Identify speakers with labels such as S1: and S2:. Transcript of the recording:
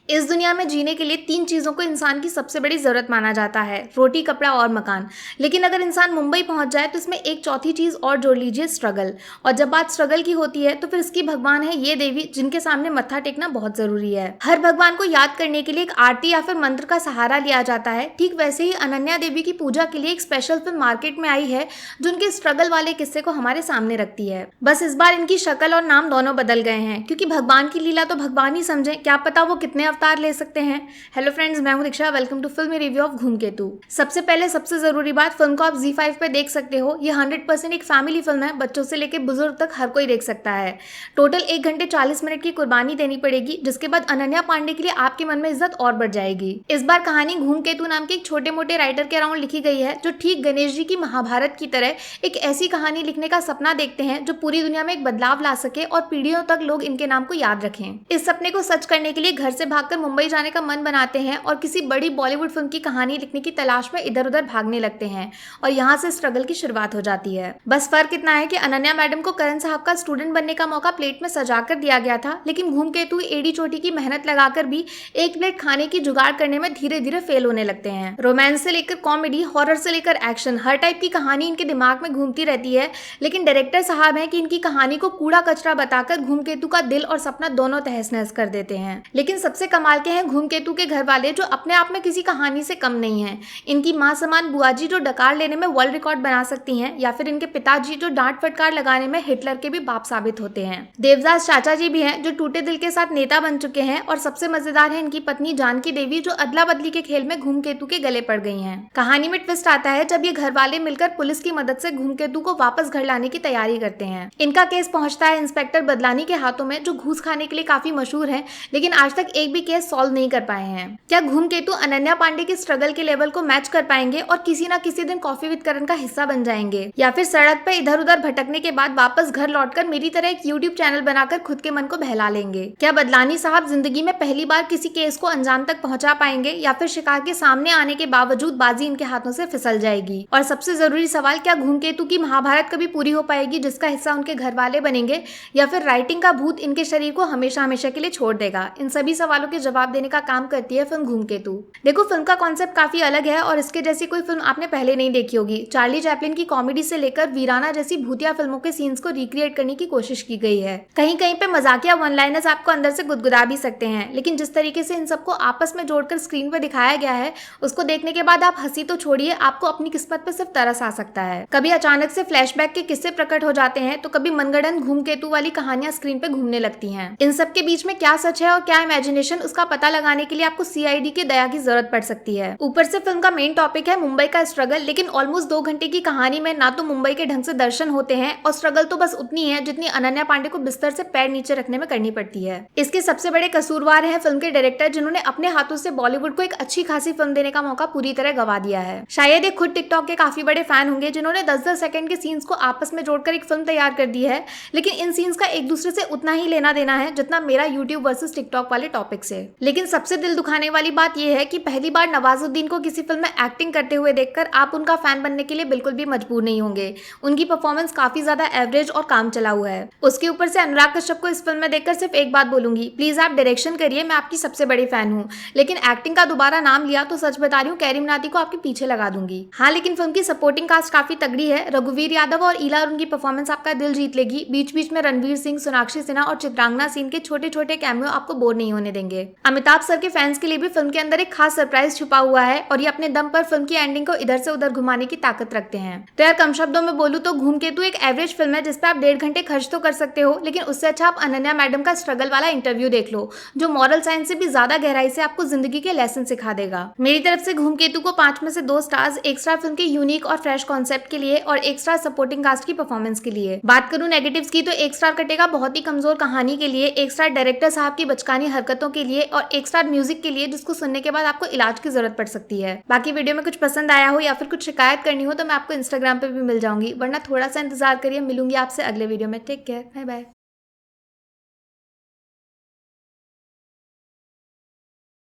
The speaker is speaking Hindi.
S1: इस दुनिया में जीने के लिए 3 चीज़ों को इंसान की सबसे बड़ी ज़रूरत माना जाता है, रोटी, कपड़ा और मकान। लेकिन अगर इंसान मुंबई पहुंच जाए तो इसमें एक चौथी चीज़ और जोड़ लीजिए, स्ट्रगल। और जब बात स्ट्रगल की होती है तो फिर इसकी भगवान है ये देवी जिनके सामने मत्था टेकना बहुत ज़रूरी है। हर भगवान को याद करने के लिए एक आरती या फिर मंत्र का सहारा लिया जाता है। ठीक वैसे ही अनन्या देवी की पूजा के लिए एक स्पेशल फिल्म मार्केट में आई है जो उनके स्ट्रगल वाले किस्से को हमारे सामने रखती है। बस इस बार इनकी शक्ल और नाम दोनों बदल गए हैं, क्योंकि भगवान की लीला तो भगवान ही समझे, क्या पता वो कितने अवतार ले सकते हैं। हेलो फ्रेंड्स, मैं हूं दीक्षा। वेलकम टू फिल्मी रिव्यू ऑफ धूमकेतु। सबसे पहले सबसे जरूरी बात, फिल्म को आप ZEE5 पे देख सकते हो। ये 100% एक फैमिली फिल्म है, बच्चों से लेकर बुजुर्ग तक हर कोई देख सकता है। टोटल 1 घंटे 40 मिनट की कुर्बानी देनी पड़ेगी, जिसके बाद अनन्या पांडे के लिए आपके मन में इज्जत और बढ़ जाएगी। इस बार कहानी धूमकेतु नाम के एक छोटे मोटे राइटर के अराउंड लिखी गई है, जो ठीक गणेश जी की महाभारत की तरह एक ऐसी कहानी लिखने का सपना देखते हैं जो पूरी दुनिया में एक बदलाव ला सके और पीढ़ियों तक लोग इनके नाम को याद रखें। इस सपने को सच करने के लिए घर से भागकर मुंबई जाने का मन बनाते हैं और किसी बड़ी बॉलीवुड फिल्म की कहानी लिखने की तलाश में इधर उधर भागने लगते हैं, और यहाँ से स्ट्रगल की शुरुआत हो जाती है। बस फर्क इतना है कि अनन्या मैडम को करण साहब का स्टूडेंट बनने का मौका प्लेट में सजाकर दिया गया था, लेकिन धूमकेतु एडी चोटी की मेहनत लगाकर भी एक प्लेट खाने की जुगाड़ करने में धीरे धीरे फेल होने लगते हैं। रोमांस से लेकर कॉमेडी, हॉरर से लेकर एक्शन, हर टाइप की कहानी इनके दिमाग में घूमती रहती है। लेकिन डायरेक्टर साहब है कि इनकी कहानी को कूड़ा कचरा बताकर धूमकेतु का दिल और सपना दोनों तहस नहस कर देते हैं। लेकिन सबसे कमाल के हैं धूमकेतु के घर वाले, जो अपने आप में किसी कहानी से कम नहीं है। इनकी मां समान बुआ जी जो डकार लेने में वर्ल्ड रिकॉर्ड बना सकती हैं, या फिर इनके पिताजी जो डांट फटकार लगाने में हिटलर के भी बाप साबित होते हैं। देवदास चाचा जी भी हैं, जो टूटे दिल के साथ नेता बन चुके हैं। और सबसे मजेदार है इनकी पत्नी जानकी देवी, जो अदला बदली के खेल में धूमकेतु के गले पड़ गई हैं। कहानी में ट्विस्ट आता है जब ये घर वाले मिलकर पुलिस की मदद से धूमकेतु को वापस घर लाने की तैयारी करते हैं। इनका केस पहुंचता है इंस्पेक्टर बदलानी के हाथों में, जो घूस खाने के लिए काफी मशहूर है, लेकिन आज तक एक भी केस सॉल्व नहीं कर पाए हैं। क्या धूमकेतु अनन्या पांडे के स्ट्रगल के लेवल को मैच कर पाएंगे और किसी ना किसी दिन कॉफी विद करण का हिस्सा बन जाएंगे, या फिर सड़क पर इधर उधर भटकने के बाद वापस घर लौटकर मेरी तरह एक यूट्यूब चैनल बनाकर खुद के मन को बहला लेंगे? क्या बदलानी साहब जिंदगी में पहली बार किसी केस को अंजाम तक पहुंचा पाएंगे, या फिर शिकार के सामने आने के बावजूद बाजी इनके हाथों से फिसल जाएगी? और सबसे जरूरी सवाल, क्या धूमकेतु की महाभारत कभी पूरी हो पाएगी जिसका हिस्सा उनके घर वाले बनेंगे, या फिर राइटिंग का भूत इनके शरीर को हमेशा हमेशा के लिए छोड़ देगा? इन सभी सवालों के जवाब देने का काम करती है फिल्म धूमकेतु। देखो, फिल्म का कॉन्सेप्ट काफी अलग है और इसके जैसी कोई फिल्म आपने पहले नहीं देखी होगी। चार्ली चैपलिन की कॉमेडी से लेकर वीराना जैसी भूतिया फिल्मों के सीन्स को रिक्रिएट करने की कोशिश की गई है। कहीं कहीं पे मजाकिया वन लाइनर्स आपको अंदर से गुदगुदा भी सकते हैं, लेकिन जिस तरीके से इन सबको आपस में जोड़कर स्क्रीन पर दिखाया गया है, उसको देखने के बाद आप हंसी तो छोड़िए, आपको अपनी किस्मत पर सिर्फ तरस आ सकता है। कभी अचानक से फ्लैशबैक के किस्से प्रकट हो जाते हैं, तो कभी मनगढ़ंत धूमकेतु वाली कहानियां स्क्रीन पे घूमने लगती हैं। इन सब के बीच में क्या सच है और क्या इमेजिनेशन, उसका पता लगाने के लिए आपको CID के दया की जरूरत पड़ सकती है। ऊपर से फिल्म का मेन टॉपिक है मुंबई का स्ट्रगल, लेकिन ऑलमोस्ट 2 घंटे की कहानी में ना तो मुंबई के ढंग से दर्शन होते हैं, और स्ट्रगल तो बस उतनी है जितनी अनन्या पांडे को बिस्तर से पैर नीचे रखने में करनी पड़ती है। इसके सबसे बड़े कसूरवार है फिल्म के डायरेक्टर, जिन्होंने अपने हाथों से बॉलीवुड को एक अच्छी खासी फिल्म देने का मौका पूरी तरह गवा दिया है। शायद ये खुद टिकटॉक के काफी बड़े फैन होंगे, जिन्होंने 10-10 सेकंड के सीन्स को आपस में जोड़कर एक फिल्म तैयार कर दी है, लेकिन इन सीन्स का एक दूसरे से उतना ही लेना देना है जितना मेरा यूट्यूब वर्सेस टिकटॉक वाले टॉपिक से। लेकिन सबसे दिल दुखाने वाली बात यह है कि पहली बार नवाजुद्दीन को किसी फिल्म में एक्टिंग करते हुए देखकर आप उनका फैन बनने के लिए बिल्कुल भी मजबूर नहीं होंगे। उनकी परफॉर्मेंस काफी ज्यादा एवरेज और काम चला हुआ है। उसके ऊपर से अनुराग कश्यप को इस फिल्म में देखकर सिर्फ एक बात बोलूंगी, प्लीज आप डायरेक्शन करिए, मैं आपकी सबसे बड़ी फैन हूँ, लेकिन एक्टिंग का दोबारा नाम लिया तो सच बता रही हूँ, कैरी मिनाटी को आपके पीछे लगा दूंगी। हाँ, लेकिन फिल्म की सपोर्टिंग कास्ट काफी तगड़ी है। रघुवीर यादव और ईला अरुण की परफॉर्मेंस आपका दिल जीत लेगी। बीच बीच में रणवीर सिंह, सोनाक्षी सिन्हा और चित्रांगना सिंह के छोटे छोटे कैमियो आपको बोर नहीं होने देंगे। अमिताभ सर के फैंस के लिए भी फिल्म के अंदर एक खास सरप्राइज छुपा हुआ है, और ये अपने दम पर फिल्म की एंडिंग को इधर से उधर घुमाने की ताकत रखते हैं। तो यार, कम शब्दों में बोलूं तो धूमकेतु एक एवरेज फिल्म है जिसपे आप 1.5 घंटे खर्च तो कर सकते हो, लेकिन उससे अच्छा आप अनन्या मैडम का स्ट्रगल वाला इंटरव्यू देख लो, जो मॉरल साइंस से भी ज्यादा गहराई से आपको जिंदगी के लेसन सिखा देगा। मेरी तरफ से धूमकेतु को 5 में से 2 स्टार्स, एक स्टार फिल्म के यूनिक और फ्रेश कॉन्सेप्ट के लिए और एक स्टार सपोर्टिंग कास्ट की परफॉर्मेंस के लिए। बात करूं नेगेटिव्स की तो 1 स्टार कटेगा बहुत ही कमजोर कहानी के लिए, 1 स्टार डायरेक्टर साहब की बचकानी हरकतों के लिए, और 1 स्टार म्यूजिक के लिए, जिसको सुनने के बाद आपको इलाज की जरूरत पड़ सकती है। बाकी वीडियो में कुछ पसंद आया हो या फिर कुछ शिकायत करनी हो तो मैं आपको इंस्टाग्राम पे भी मिल जाऊंगी, वरना थोड़ा सा इंतजार करिए, मिलूंगी आपसे अगले वीडियो में। Take care, bye bye.